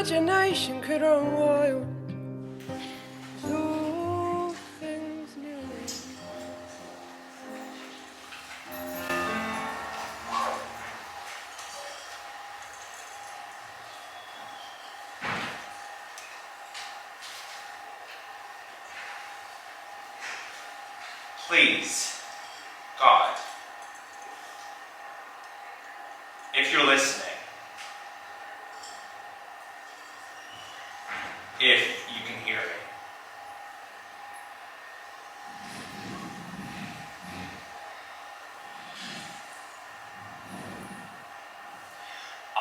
imagination could run wild. All things new. Please, God, if you're listening, if you can hear me,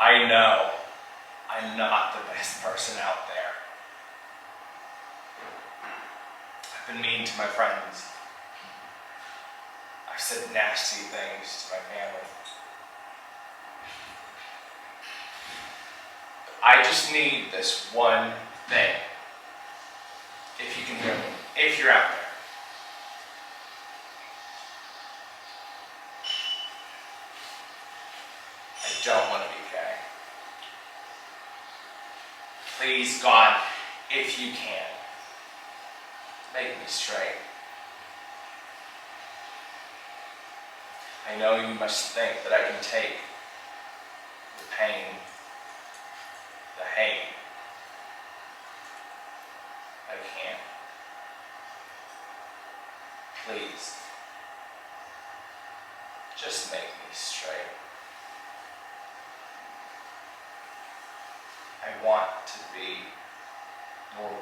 I know I'm not the best person out there. I've been mean to my friends. I've said nasty things to my family. I just need this one thing. If you can hear me, if you're out there. I don't want to be gay. Please, God, if you can, make me straight. I know you must think that I can take the pain, the hate. I can't. Please, just make me straight. I want to be normal.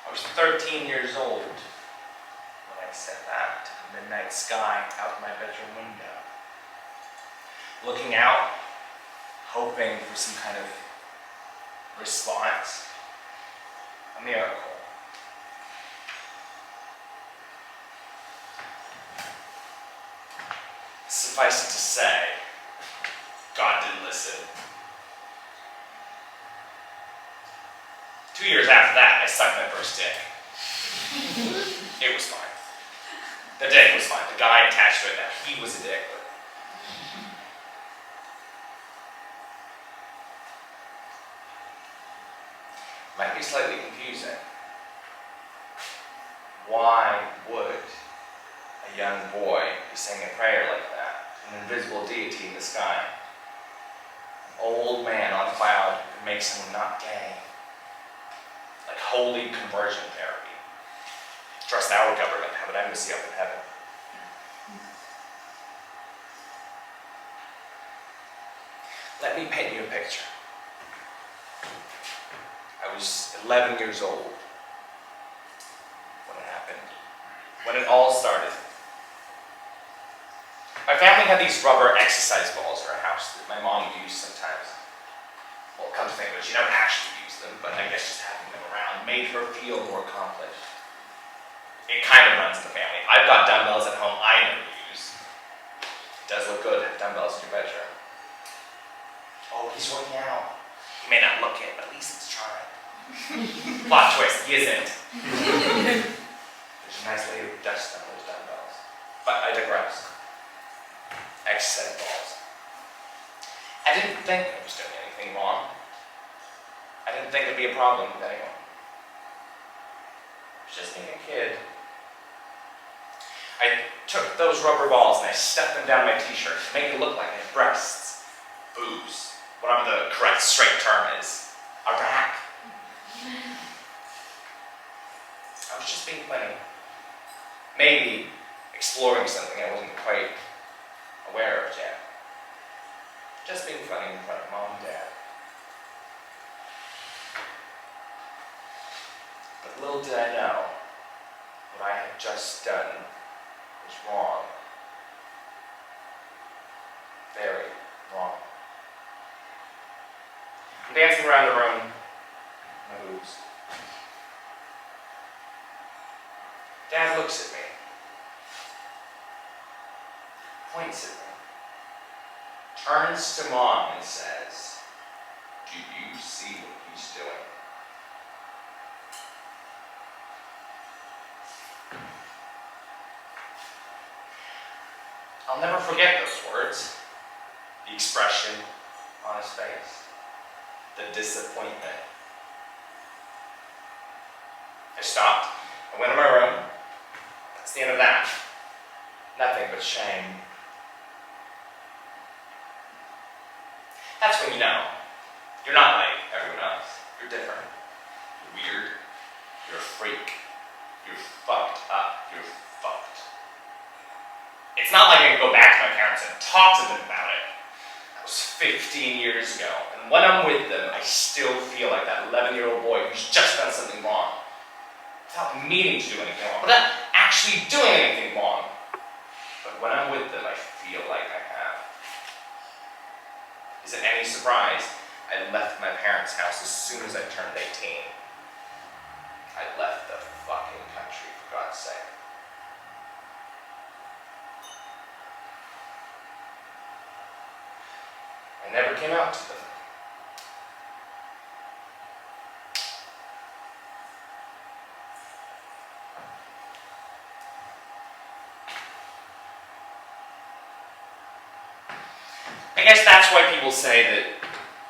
I was 13 years old when I said that to the midnight sky out my bedroom window. Looking out, hoping for some kind of response, a miracle. Suffice it to say, God didn't listen. 2 years after that, I sucked my first dick. It was fine. The dick was fine. The guy attached to it now, he was a dick. Might be slightly confusing. Why would a young boy be saying a prayer like that to an invisible deity in the sky? An old man on a cloud who can make someone not gay. Like holy conversion therapy. Trust our government, have an embassy up in heaven. Let me paint you a picture. I was 11 years old when it happened, when it all started. My family had these rubber exercise balls in our house that my mom used sometimes. Well, come to think of it, she never actually used them, but I guess just having them around made her feel more accomplished. It kind of runs in the family. I've got dumbbells at home I never use. It does look good to have dumbbells in your bedroom. Oh, he's working out. He may not look it, but at least it's trying. Plot twist, he isn't. There's a nice layer of dust on those dumbbells. But I digress. Exercise balls. I didn't think I was doing anything wrong. I didn't think it'd be a problem with anyone. I was just being a kid. I took those rubber balls and I stuffed them down my t-shirt to make it look like I had breasts, boobs, whatever the correct straight term is, a rack. I was just being funny. Maybe exploring something I wasn't quite aware of yet. Just being funny in front of mom and dad. But little did I know, what I had just done was wrong. Very wrong. I'm dancing around the room, my boobs. Dad looks at me, points at me, turns to mom and says, "Do you see what he's doing?" I'll never forget those words. The expression on his face. The disappointment. I stopped. I went to my room. That's the end of that. Nothing but shame. That's when you know you're not like everyone else. You're different. You're weird. You're a freak. You're fucked up. You're fucked. It's not like I can go back to my parents and talk to them about it. That was 15 years ago. And when I'm with them, I still feel like that 11-year-old boy who's just done something wrong. Without meaning to do anything wrong. Without actually doing anything wrong. But when I'm with them, I feel like I have. Is it any surprise I left my parents' house as soon as I turned 18? I left the fucking country, for God's sake. I never came out to them. I guess that's why people say that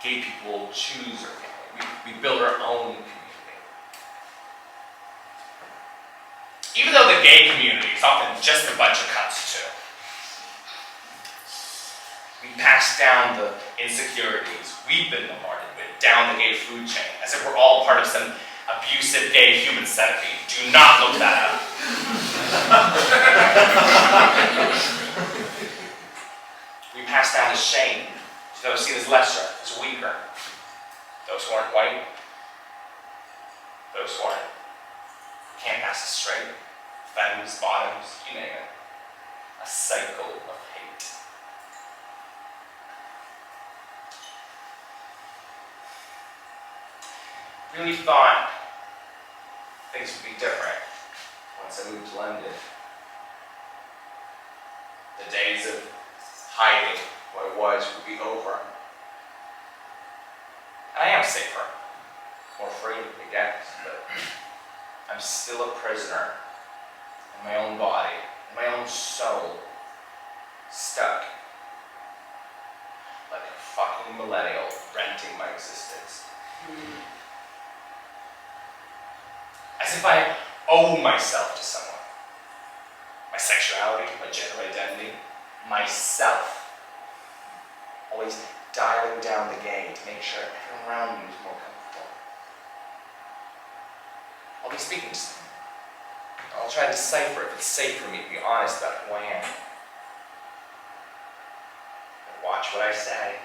gay people choose our family. We build our own community. Even though the gay community is often just a bunch of cunts too. We pass down the insecurities we've been bombarded with down the gay food chain, as if we're all part of some abusive gay human centipede. Do not look that up. We pass down the shame to those seen as lesser, as weaker. Those who aren't white, those who can't pass as straight, femmes, bottoms, you name it. A cycle of hate. Really thought things would be different once I moved to London. The days of hiding who I was would be over. And I am safer, more free, I guess, but I'm still a prisoner in my own body, in my own soul, stuck like a fucking millennial renting my existence. As if I owe myself to someone. My sexuality, my gender identity, myself. Always dialing down the game to make sure everyone around me is more comfortable. I'll be speaking to someone. I'll try to decipher if it's safe for me to be honest about who I am. And watch what I say,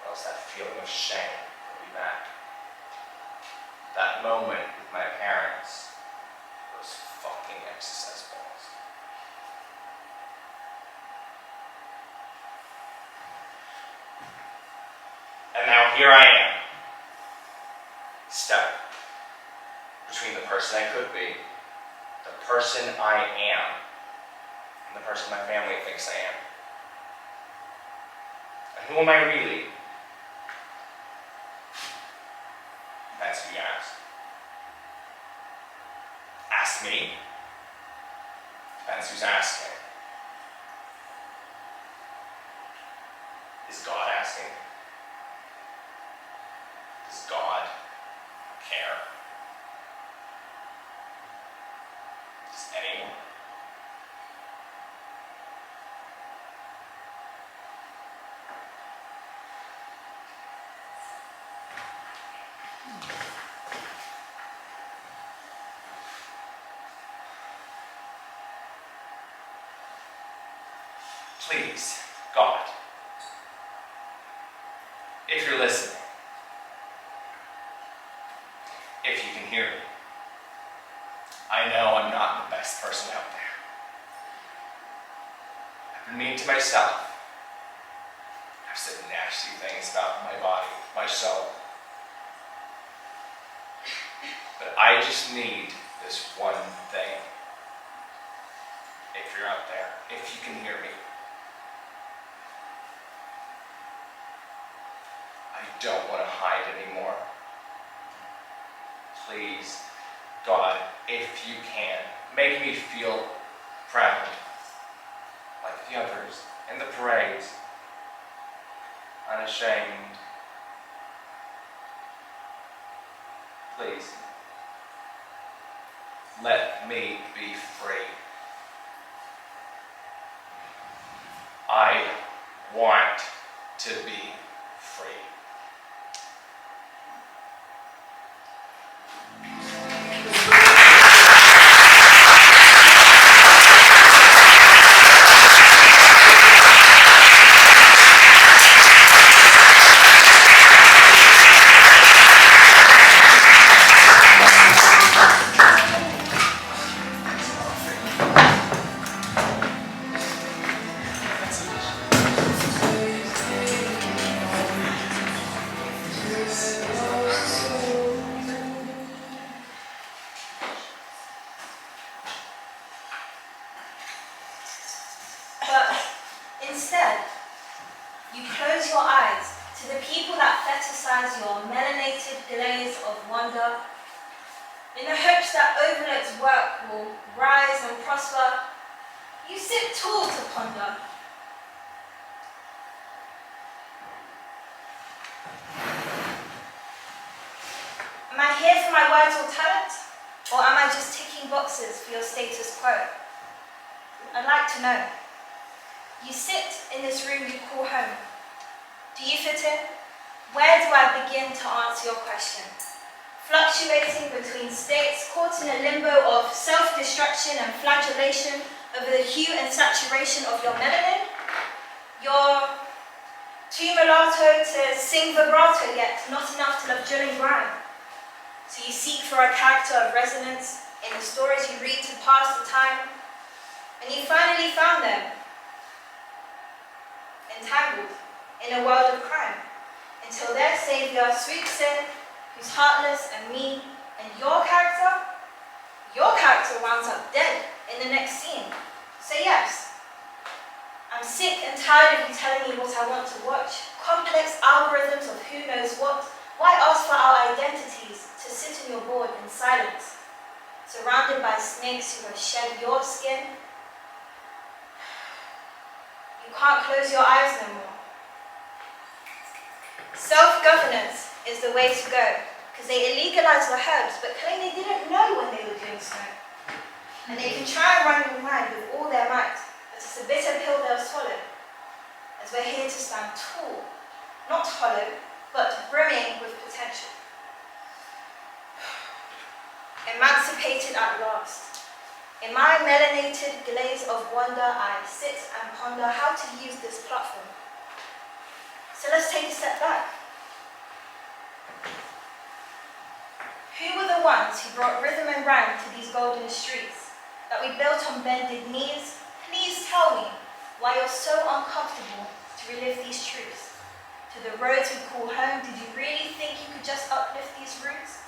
or else that feeling of shame will be back. That moment with my parents, those fucking exercise balls. And now here I am, stuck between the person I could be, the person I am, and the person my family thinks I am. And who am I really? That's who you ask. Ask me. Depends who's asking. Is God asking? Does God care? Does anyone? Please, God, if you're listening, if you can hear me, I know I'm not the best person out there. I've been mean to myself. I've said nasty things about my body, my soul. But I just need this one thing. If you're out there, if you can hear me. I don't want to hide anymore. Please, God, if you can, make me feel proud, like the others in the parades, unashamed. Please, let me be free. I want to be free. But instead, you close your eyes to the people that fetishize your melanated glaze of wonder, in the hopes that overlooked work will rise and prosper. You sit tall to ponder. Am I here for my words or talent? Or am I just ticking boxes for your status quo? I'd like to know. You sit in this room you call home. Do you fit in? Where do I begin to answer your question? Fluctuating between states, caught in a limbo of self-destruction and flagellation over the hue and saturation of your melanin? You're too mulatto to sing vibrato, yet not enough to love Jill and grime. So you seek for a character of resonance in the stories you read to pass the time, and you finally found them, entangled in a world of crime, until their savior swoops in, who's heartless and mean, and your character winds up dead in the next scene. So yes, I'm sick and tired of you telling me what I want to watch, complex algorithms of who knows what. Why ask for our identities to sit on your board in silence, surrounded by snakes who have shed your skin? You can't close your eyes no more. Self-governance is the way to go, because they illegalize the herbs, but claim they didn't know when they were doing so. And they can try and run your mind with all their might, but it's a bitter pill they'll swallow, as we're here to stand tall, not hollow, but brimming with potential. Emancipated at last. In my melanated glaze of wonder, I sit and ponder how to use this platform. So let's take a step back. Who were the ones who brought rhythm and rhyme to these golden streets that we built on bended knees? Please tell me why you're so uncomfortable to relive these truths. To the roads we call home, did you really think you could just uplift these roots?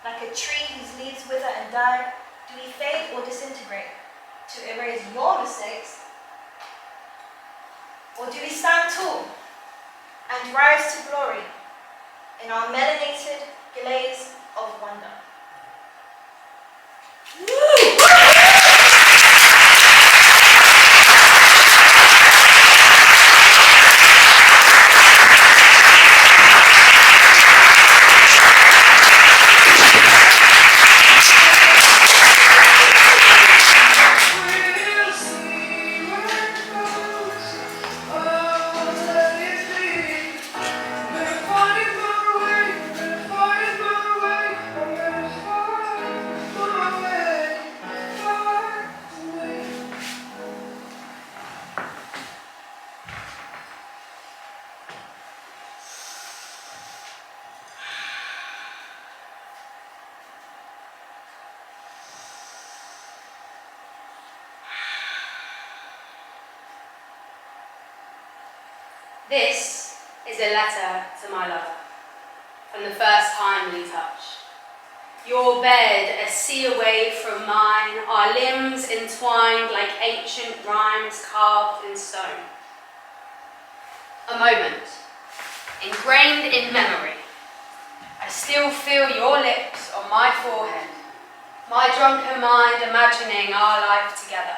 Like a tree whose leaves wither and die, do we fade or disintegrate to erase your mistakes? Or do we stand tall and rise to glory in our melanated glaze of wonder? This is a letter to my lover, from the first time we touched. Your bed, a sea away from mine, our limbs entwined like ancient rhymes carved in stone. A moment, ingrained in memory. I still feel your lips on my forehead, My drunken mind imagining our life together.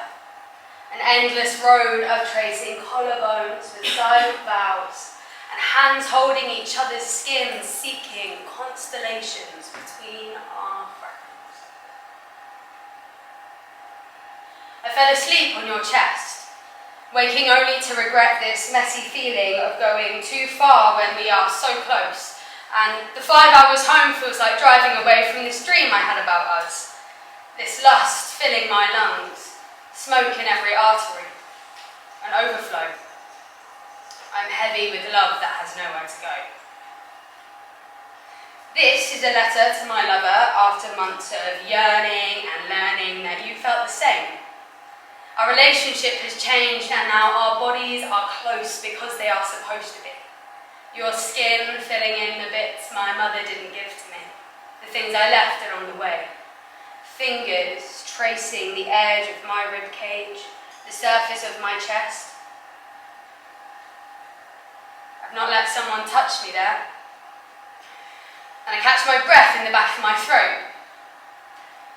An endless road of tracing collarbones with silent vows, and hands holding each other's skins, seeking constellations between our freckles. I fell asleep on your chest, waking only to regret this messy feeling of going too far when we are so close, and the 5 hours home feels like driving away from this dream I had about us. This lust filling my lungs, smoke in every artery, an overflow. I'm heavy with love that has nowhere to go. This is a letter to my lover after months of yearning and learning that you felt the same. Our relationship has changed and now our bodies are close because they are supposed to be. Your skin filling in the bits my mother didn't give to me, the things I left along the way. Fingers tracing the edge of my rib cage, the surface of my chest. I've not let someone touch me there. And I catch my breath in the back of my throat.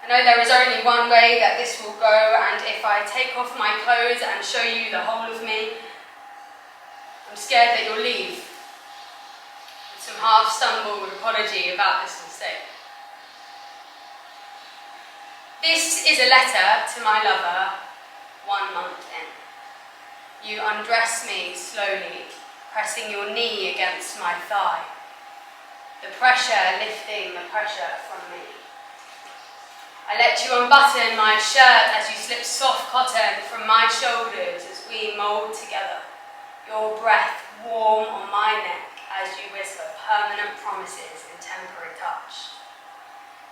I know there is only one way that this will go, and if I take off my clothes and show you the whole of me, I'm scared that you'll leave. With some half-stumbled apology about this mistake. This is a letter to my lover 1 month in. You undress me slowly, pressing your knee against my thigh. The pressure lifting the pressure from me. I let you unbutton my shirt as you slip soft cotton from my shoulders as we mould together. Your breath warm on my neck as you whisper permanent promises in temporary touch.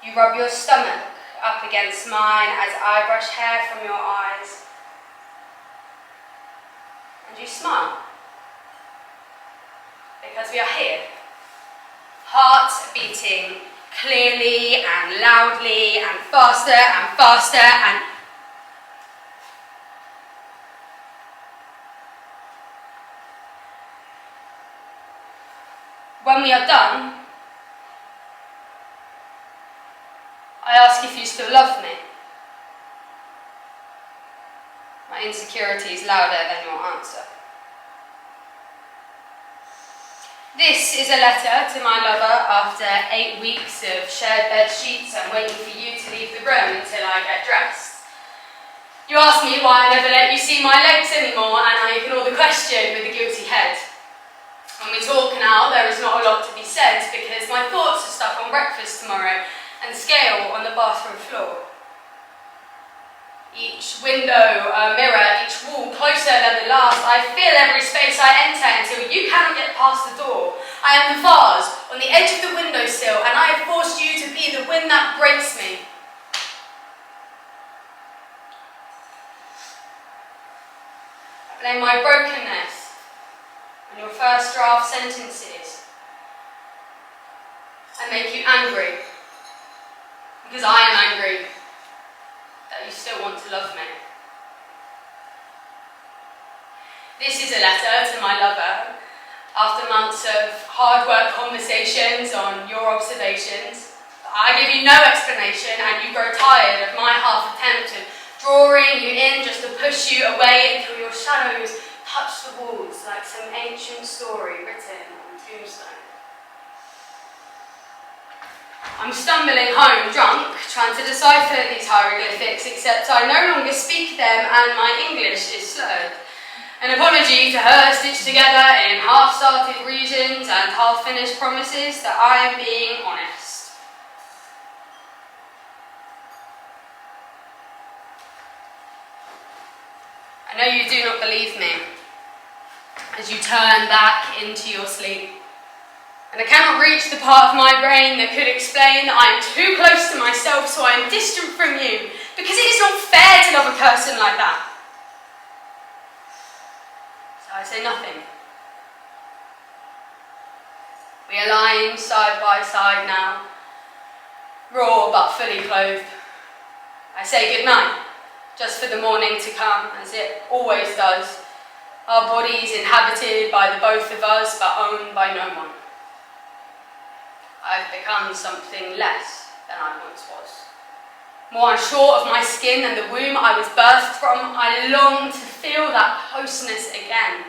You rub your stomach up against mine as I brush hair from your eyes. And you smile. Because we are here. Hearts beating clearly and loudly and faster and when we are done, I ask if you still love me. My insecurity is louder than your answer. This is a letter to my lover after 8 weeks of shared bed sheets and waiting for you to leave the room until I get dressed. You ask me why I never let you see my legs anymore, and I ignore the question with a guilty head. When we talk now, there is not a lot to be said because my thoughts are stuck on breakfast tomorrow and scale on the bathroom floor. Each window a mirror, each wall closer than the last. I fill every space I enter until you cannot get past the door. I am the vase on the edge of the windowsill, and I have forced you to be the wind that breaks me. I blame my brokenness on your first draft sentences. I make you angry because I am angry that you still want to love me. This is a letter to my lover after months of hard work conversations on your observations. I give you no explanation and you grow tired of my half attempt at drawing you in just to push you away until your shadows touch the walls like some ancient story written on tombstone. I'm stumbling home drunk, trying to decipher these hieroglyphics, except I no longer speak them and my English is slurred. An apology to her stitched together in half-started reasons and half-finished promises that I am being honest. I know you do not believe me as you turn back into your sleep. And I cannot reach the part of my brain that could explain that I am too close to myself, so I am distant from you, because it is not fair to love a person like that. So I say nothing. We are lying side by side now, raw but fully clothed. I say good night, just for the morning to come, as it always does. Our bodies inhabited by the both of us, but owned by no one. I've become something less than I once was. more unsure of my skin than the womb I was birthed from. I long to feel that closeness again.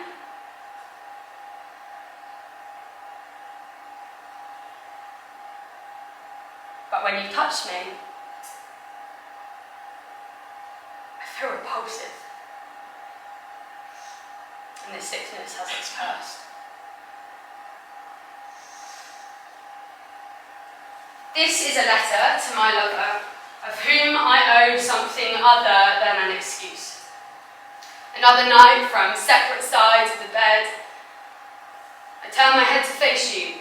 But when you touch me, I feel repulsive. And this sickness has its curse. This is a letter to my lover, of whom I owe something other than an excuse. Another night from separate sides of the bed, I turn my head to face you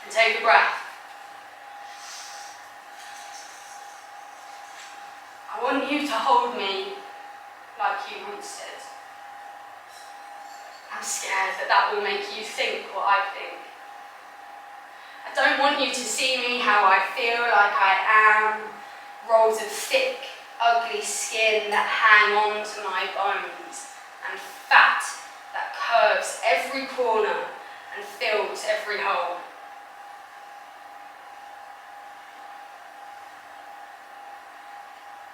and take a breath. I want you to hold me like you once did. I'm scared that that will make you think what I think. I don't want you to see me how I feel like I am, rolls of thick, ugly skin that hang on to my bones, and fat that curves every corner and fills every hole.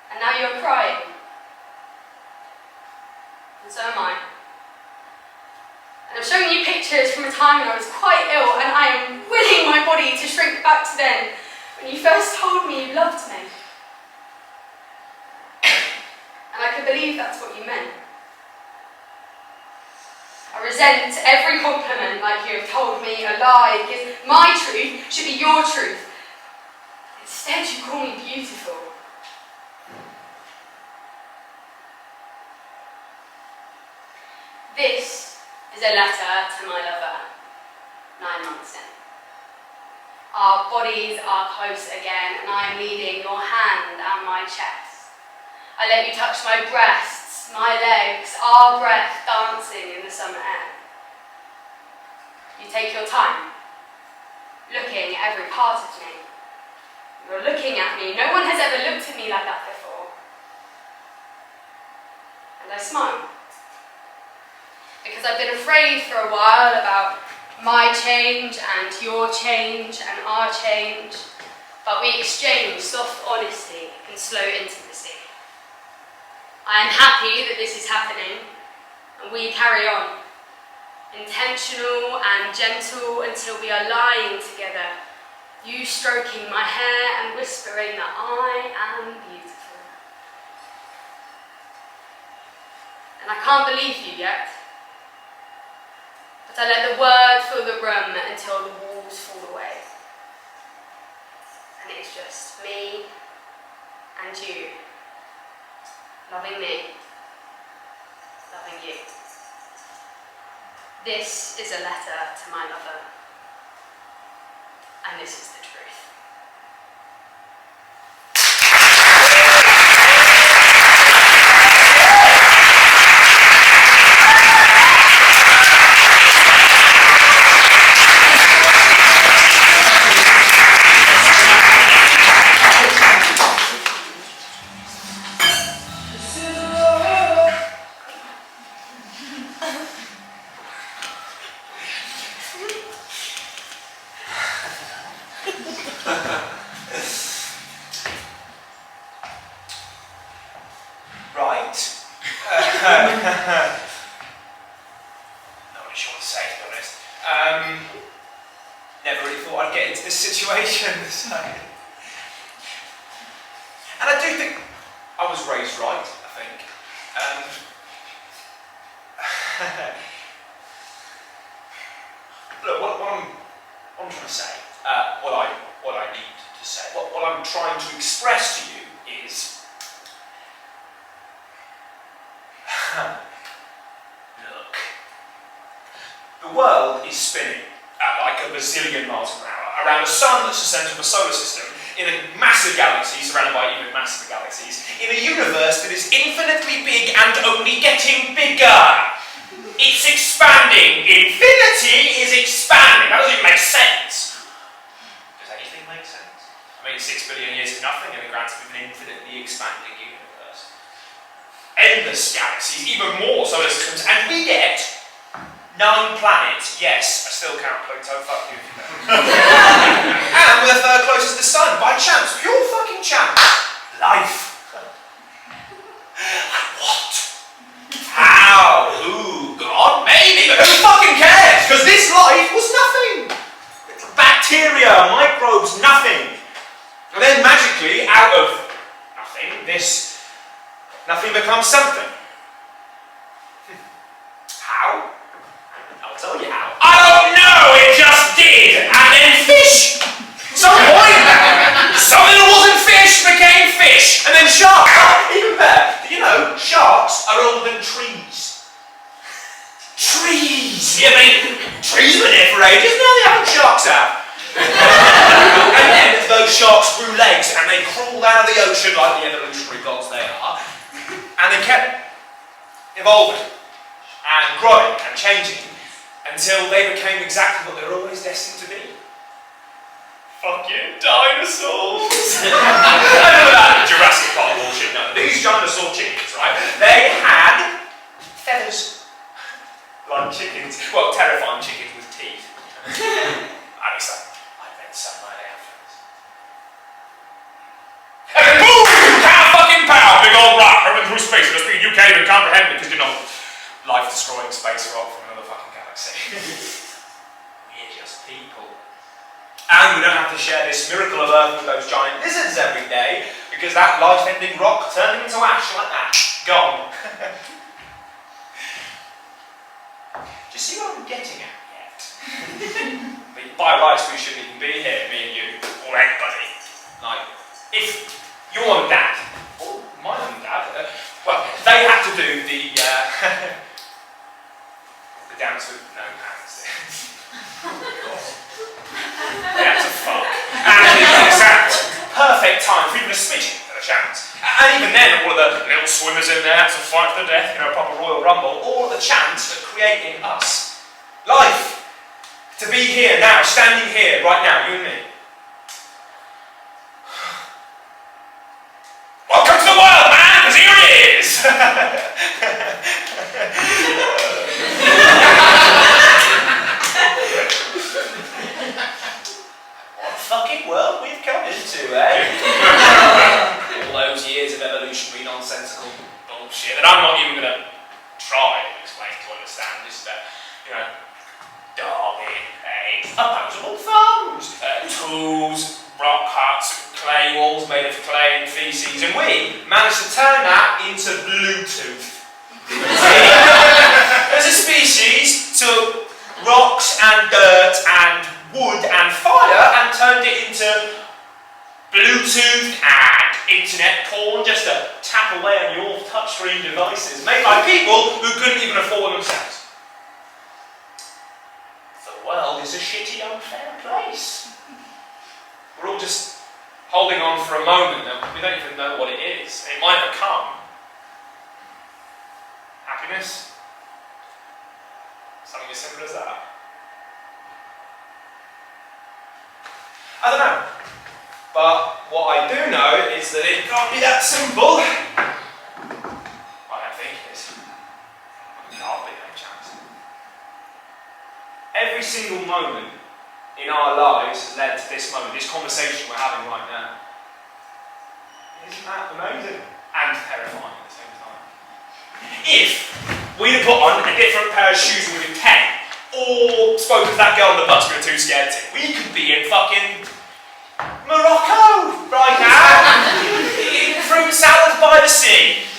And now you're crying, and so am I. And I'm showing you pictures from a time when I was quite ill, and I am willing my body to shrink back to then, when you first told me you loved me. And I could believe that's what you meant. I resent every compliment like you have told me a lie, because my truth should be your truth. Instead you call me beautiful. This is a letter to my lover, 9 months in. Our bodies are close again, and I am leading your hand and my chest. I let you touch my breasts, my legs, our breath dancing in the summer air. You take your time, looking at every part of me. You're looking at me. No one has ever looked at me like that before. And I smile. Because I've been afraid for a while about my change and your change and our change, but we exchange soft honesty and slow intimacy. I am happy that this is happening, and we carry on, intentional and gentle until we are lying together, you stroking my hair and whispering that I am beautiful. And I can't believe you yet. But I let the word fill the room until the walls fall away. And it's just me and you, loving me, loving you. This is a letter to my lover, and this is the truth. Right. Not really sure what to say, to be honest. Never really thought I'd get into this situation. So. And I do think I was raised right, I think. Look, what I'm trying to say, what I need to say, what I'm trying to express to you is, look, the world is spinning at like a bazillion miles per hour around a sun that's the centre of a solar system, in a massive galaxy surrounded by even massive galaxies, in a universe that is infinitely big and only getting bigger. It's expanding. Infinity is expanding. That doesn't even make sense. Does anything make sense? I mean, 6 billion years is nothing in the grand scheme of an infinitely expanding universe. Endless galaxies, even more solar systems, and we get 9 planets. Yes, I still count Pluto. Fuck you. And we're the third closest to the sun by chance, pure fucking chance. microbes, nothing. And then magically, out of nothing, this nothing becomes something. How? I'll tell you how. I don't know, it just did! And then fish! Some point! Something that wasn't fish became fish! And then sharks! Oh, even better! You know, sharks are older than trees. Trees! You mean, trees were there for ages, now they haven't sharks out. And then those sharks grew legs and they crawled out of the ocean like the evolutionary gods they are. And they kept evolving and growing and changing until they became exactly what they were always destined to be. Fucking dinosaurs! I know that Jurassic Park bullshit. No, these dinosaur chickens, right? They had feathers. Like chickens. Well, terrifying chickens with teeth. I bet some might have feathers. And then boom! Fucking pow! Big old rock moving through space at a speed you can't even comprehend because, you know, life-destroying space rock from another fucking galaxy. We're just people. And we don't have to share this miracle of Earth with those giant lizards every day because that life-ending rock turned into ash like that. Gone. Do you see what I'm getting at yet? But by rights we shouldn't even be here, me and you, or anybody. Like, if your mum and dad, or my mum and dad, well, they had to do the dance with no hands. They had to fuck. And it was that perfect time for even a smidgen of a chance. And even then, all of the little swimmers in there had to fight to the death, you know, a proper Royal Rumble, all of the chance of creating us. Life. To be here now, standing here, right now, you and me. Welcome to the world, man, because here it is! What fucking world we've come into, eh? All those years of evolutionary nonsensical bullshit that I'm not even going to try to explain to understand, just, you know, Darwin, opposable thumbs, tools, rock huts, clay walls made of clay and feces, and we managed to turn that into Bluetooth. As a species, took rocks and dirt and wood and fire and turned it into Bluetooth and internet porn just to tap away on your touchscreen devices made by people who couldn't even afford themselves. The world is a shitty, unfair place. We're all just holding on for a moment and we don't even know what it is. It might become happiness. Something as simple as that. I don't know. But what I do know is that it can't be that simple. I don't think it is. Not a big chance. Every single moment in our lives has led to this moment, this conversation we're having right now. Isn't that amazing? And terrifying at the same time. If we'd have put on a different pair of shoes when we were 10, or spoke to that girl on the bus we were too scared to, we could be in fucking Morocco right now, eating fruit salad by the sea.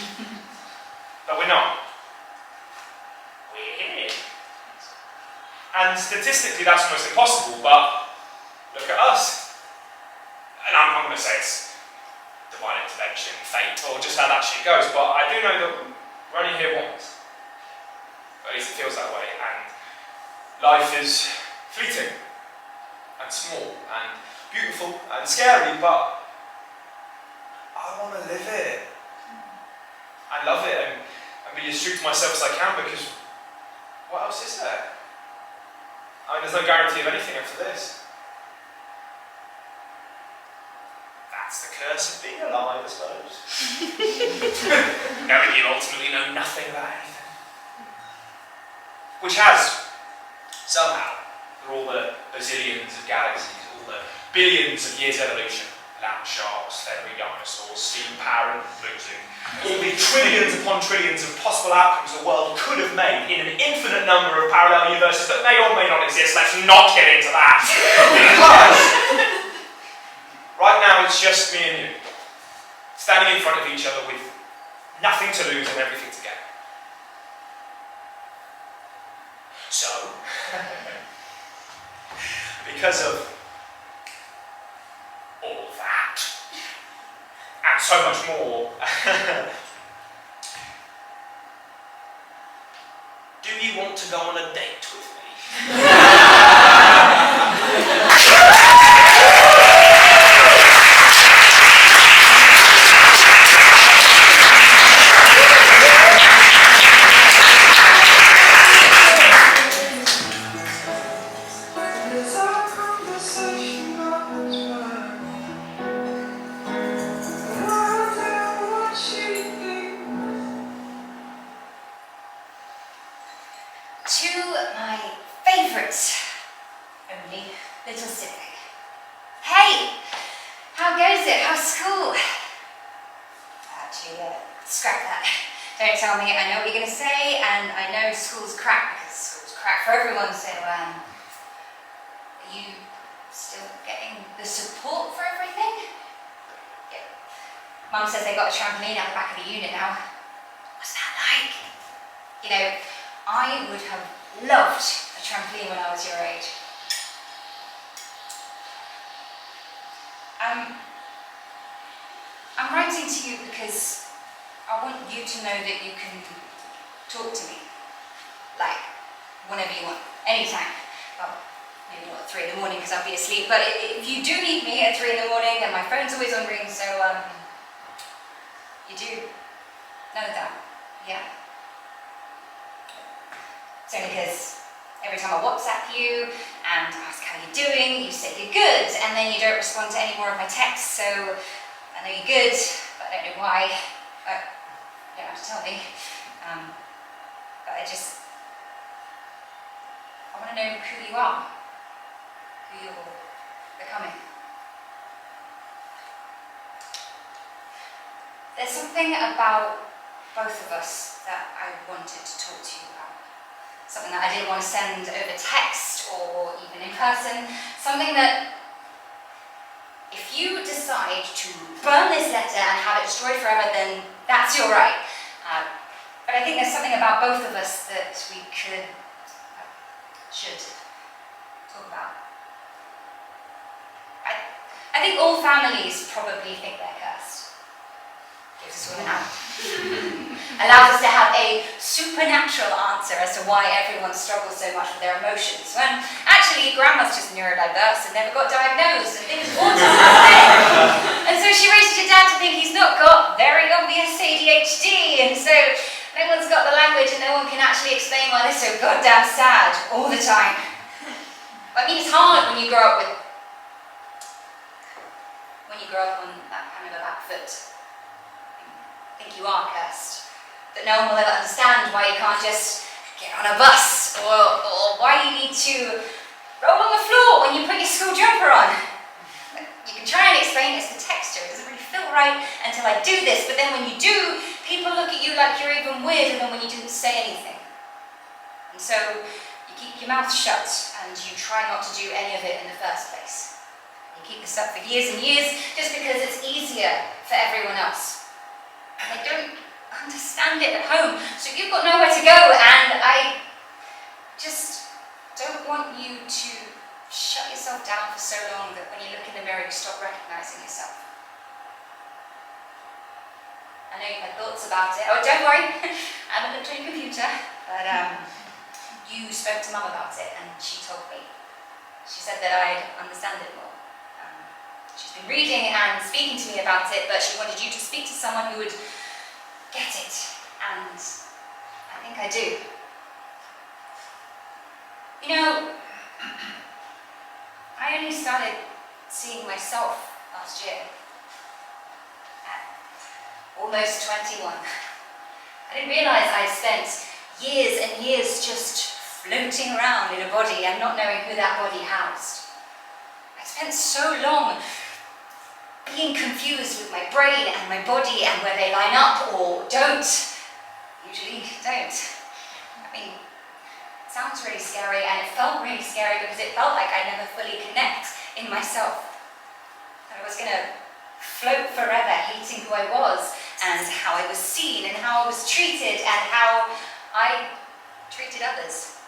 But we're not. We're here. And statistically that's almost impossible, but look at us. And I'm going to say it's divine intervention, fate, or just how that shit goes, but I do know that we're only here once. At least it feels that way, and life is fleeting, and small, and beautiful, and scary, but I want to live it. I love it, and be as true to myself as I can, because what else is there? I mean, there's no guarantee of anything after this. That's the curse of being alive, I suppose. Knowing you ultimately know nothing about anything. Which has, somehow, through all the bazillions of galaxies, all the billions of years of evolution, land sharks, feathery dinosaurs, steam power and Bluetooth, all the trillions upon trillions of possible outcomes the world could have made in an infinite number of parallel universes that may or may not exist. Let's not get into that. Because it's just me and you, standing in front of each other with nothing to lose and everything to gain. So, because of all that, and so much more, do you want to go on a date with me? It's our conversation on the fire. I wonder what she thinks. To my favourite only little sibling. Hey, how goes it? How's school? Actually, scrap that. Don't tell me. I know what you're going to say, and I know school's crap because school's crap for everyone. So, are you still getting the support for everything? Yeah. Mum says they got a trampoline out the back of the unit now. What's that like? You know, I would have loved a trampoline when I was your age. I'm writing to you because I want you to know that you can talk to me. Like, whenever you want, anytime. Well, maybe not at 3 in the morning because I'll be asleep, but if you do need me at 3 in the morning, then my phone's always on ring, so, you do know that, yeah. It's only because every time I WhatsApp you and ask how you're doing, you say you're good, and then you don't respond to any more of my texts, so I know you're good, but I don't know why. You don't have to tell me. But I want to know who you are, who you're becoming. There's something about both of us that I wanted to talk to you about. Something that I didn't want to send over text or even in person. Something that, if you decide to burn this letter and have it destroyed forever, then that's your right. But I think there's something about both of us that we should talk about. I think all families probably think they're cursed. Gives us women out. Allows us to have a supernatural answer as to why everyone struggles so much with their emotions. When actually, grandma's just neurodiverse and never got diagnosed and thinks autism is a thing. And so she raises your dad to think he's not got very obvious ADHD, and so no one's got the language and no one can actually explain why they're so goddamn sad all the time. I mean, it's hard when you grow up on that kind of a back foot. I think you are cursed. That no one will ever understand why you can't just get on a bus, or why you need to roll on the floor when you put your school jumper on. You can try and explain it's the texture, it doesn't really feel right until I do this, but then when you do, people look at you like you're even weirder than when you didn't say anything. And so you keep your mouth shut and you try not to do any of it in the first place. You keep this up for years and years just because it's easier for everyone else. And they don't understand it at home, so you've got nowhere to go, and I just don't want you to shut yourself down for so long that when you look in the mirror you stop recognising yourself. I know you've had thoughts about it. Oh, don't worry, I haven't looked on your computer, but you spoke to Mum about it and she told me. She said that I'd understand it more. She's been reading and speaking to me about it, but she wanted you to speak to someone who would get it, and I think I do. You know, I only started seeing myself last year, at almost 21. I didn't realise I'd spent years and years just floating around in a body and not knowing who that body housed. I spent so long being confused with my brain and my body and where they line up or don't. Usually don't. I mean, it sounds really scary, and it felt really scary because it felt like I'd never fully connect in myself. And I was gonna float forever hating who I was and how I was seen and how I was treated and how I treated others.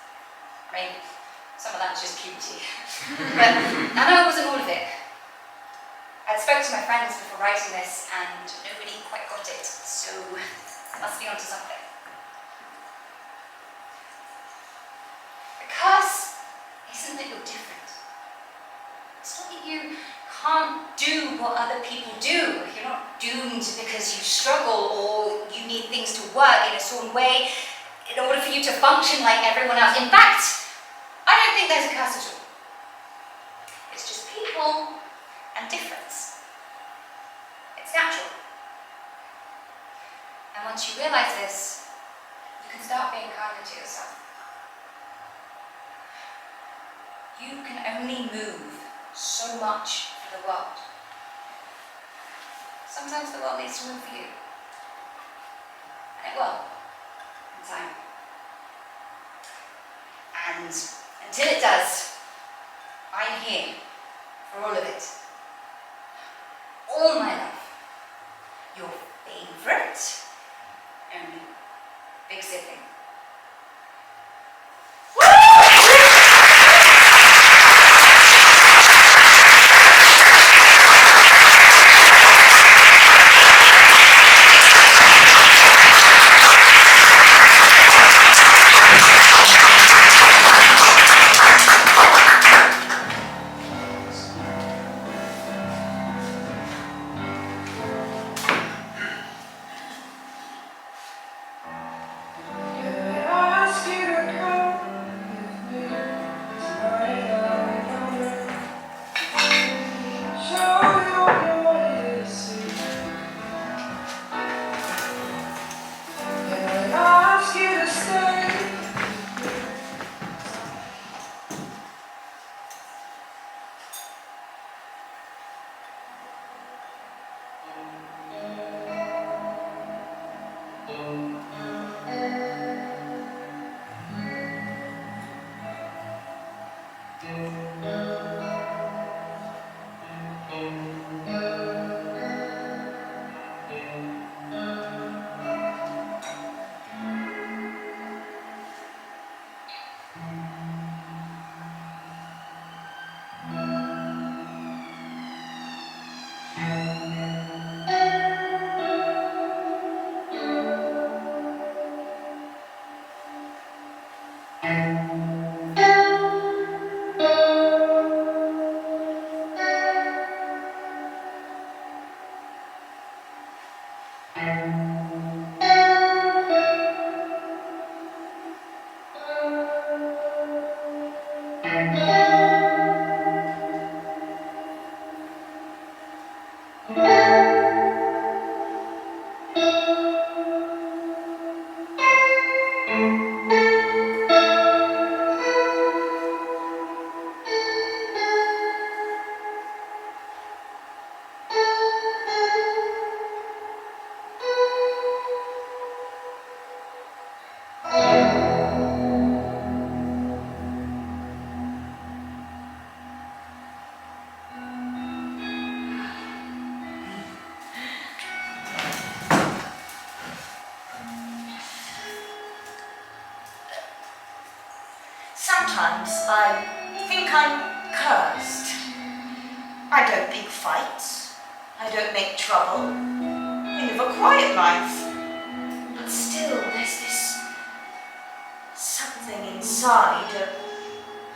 I mean, some of that was just puberty. But I know it wasn't all of it. I'd spoke to my friends before writing this and nobody quite got it, so I must be onto something. The curse isn't that you're different. It's not that you can't do what other people do. You're not doomed because you struggle or you need things to work in a certain way in order for you to function like everyone else. In fact, I don't think there's a curse at all. It's just people and difference. It's natural. And once you realize this, you can start being kinder to yourself. You can only move so much for the world. Sometimes the world needs to move for you. And it will, in time. And until it does, I'm here for all of it. All my life. Your favourite, only big sibling. Sometimes I think I'm cursed. I don't pick fights. I don't make trouble. I live a quiet life. But still, there's this something inside.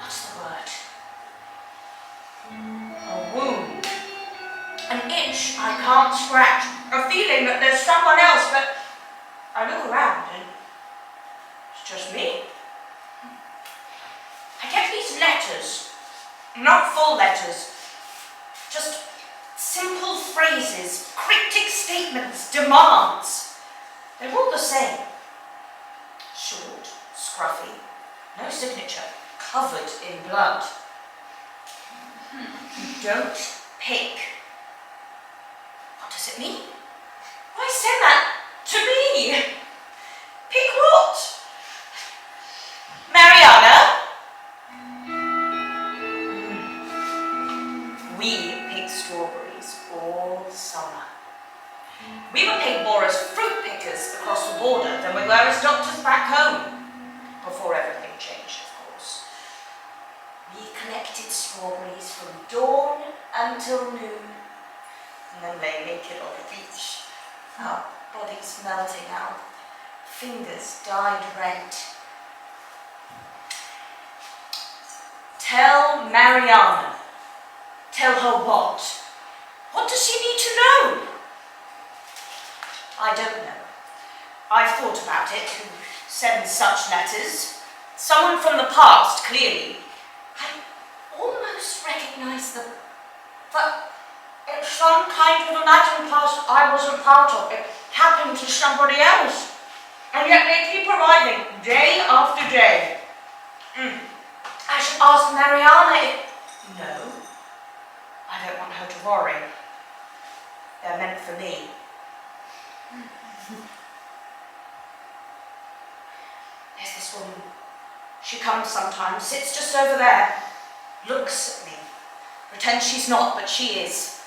What's the word? A wound. An itch I can't scratch. A feeling that there's someone else, but I look around and it's just me. I get these letters, not full letters, just simple phrases, cryptic statements, demands. They're all the same. Short, scruffy, no signature, covered in blood. You don't pick. What does it mean? Why send that to me? Pick what? Mariana? We pick strawberries. strawberries all summer. We were paid more as fruit pickers across the border than we were as doctors back home. Before everything changed, of course. We collected strawberries from dawn until noon, and then lay naked on the beach, our bodies melting, our fingers dyed red. Tell Mariana. Tell her what? What does she need to know? I don't know. I've thought about it. Who sends such letters? Someone from the past, clearly. I almost recognise them. But it's some kind of imagined past I wasn't part of. It happened to somebody else. And yet they keep arriving, day after day. I should ask Mariana if... No. I don't want her to worry. They're meant for me. There's this woman. She comes sometimes, sits just over there, looks at me, pretends she's not, but she is.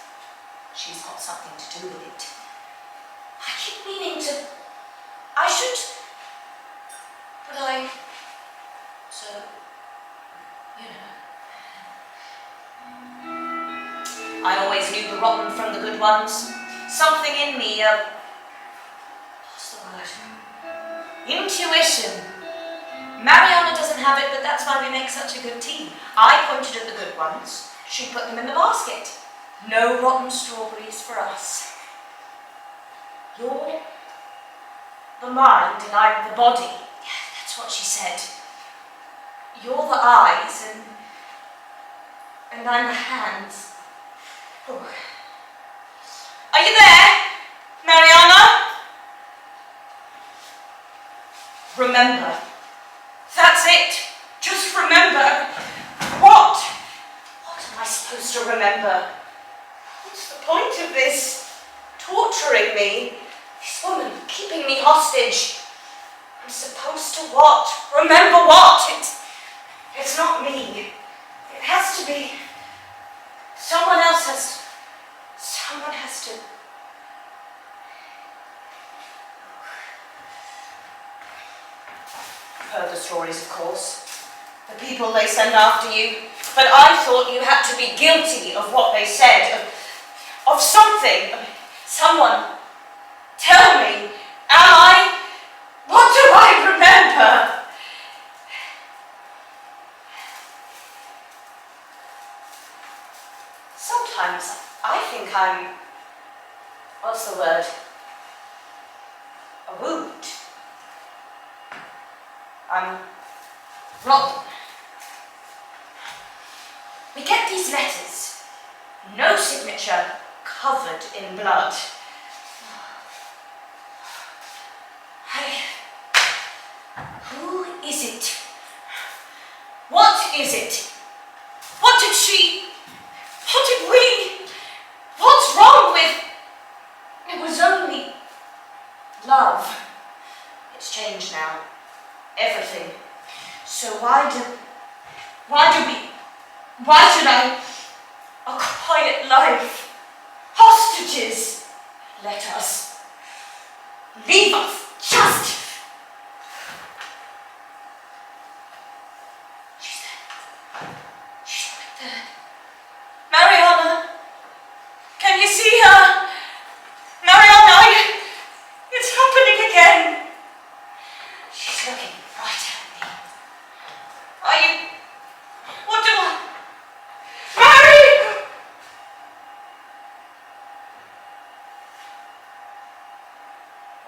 She's got something to do with it. I keep meaning to... I should... But so, you know. I always knew the rotten from the good ones. Something in me, what's the word? Intuition. Mariana doesn't have it, but that's why we make such a good team. I pointed at the good ones. She put them in the basket. No rotten strawberries for us. You're the mind and I'm the body. Yeah, that's what she said. You're the eyes and I'm the hands. Oh. Are you there, Mariana? Remember. That's it. Just remember. What? What am I supposed to remember? What's the point of this? Torturing me? This woman keeping me hostage. I'm supposed to what? Remember what? It's not me. It has to be. Someone has to. Heard the stories, of course. The people they send after you. But I thought you had to be guilty of what they said, of something. Someone, tell me, am I? What do I remember? Sometimes I think I'm, what's the word? A wound. I'm rotten. We get these letters, no signature, covered in blood. Who is it? What is it? What did she, what did we, what's wrong with, it was only love. It's changed now. Everything. So why should I, a quiet life, hostages, let us, leave us, just. She's right there. Mariana, can you see her? Mariana, it's happening again. She's looking right at me. Are you... What do I... Mary!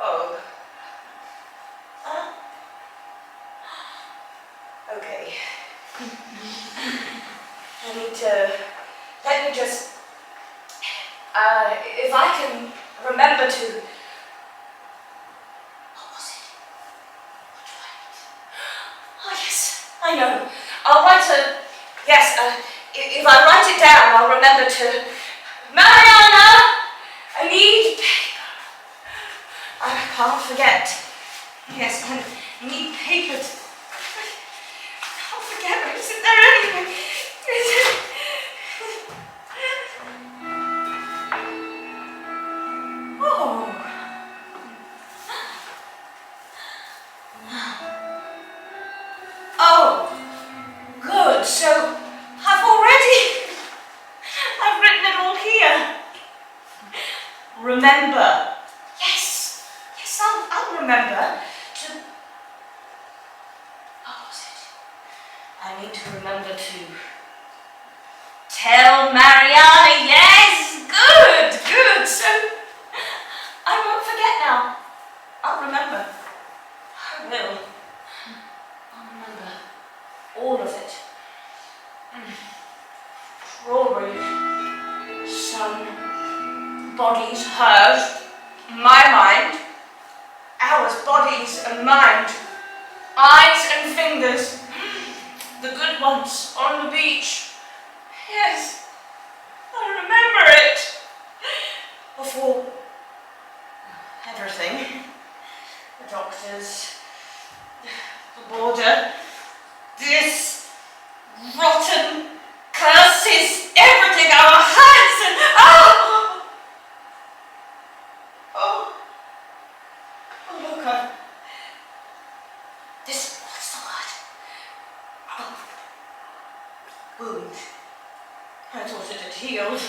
Oh. Huh? Okay. Let me just... if I can remember to... What was it? What do I need? Oh, yes, I know. I'll write a... Yes, if I write it down, I'll remember to... Mariana! I need paper. I can't forget. Yes, I need paper to... I can't forget. Isn't there anything? remember. Yes, I'll remember to. What was it? I need to remember to tell Mariana. Yes, good. So I won't forget now. I'll remember. I will. I'll remember all of it. Strawberry, sun, bodies, hers, my mind, ours, bodies and mind, eyes and fingers, the good ones on the beach. Yes, I remember it. Before everything, the doctors, the border, this rotten curses, everything, our hands and oh, look, this, what's the word? Wound. I thought it had healed.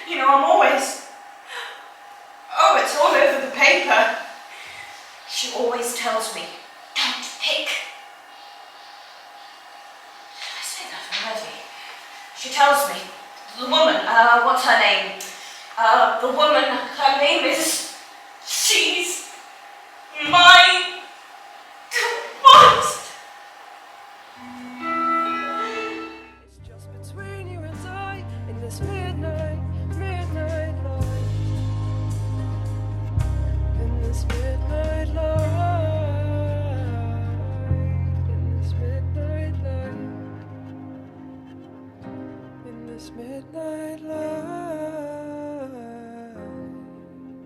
You know, I'm always, it's all over the paper. She always tells me, don't pick. Did I say that already? She tells me, the woman, what's her name? The woman, her name is, she's my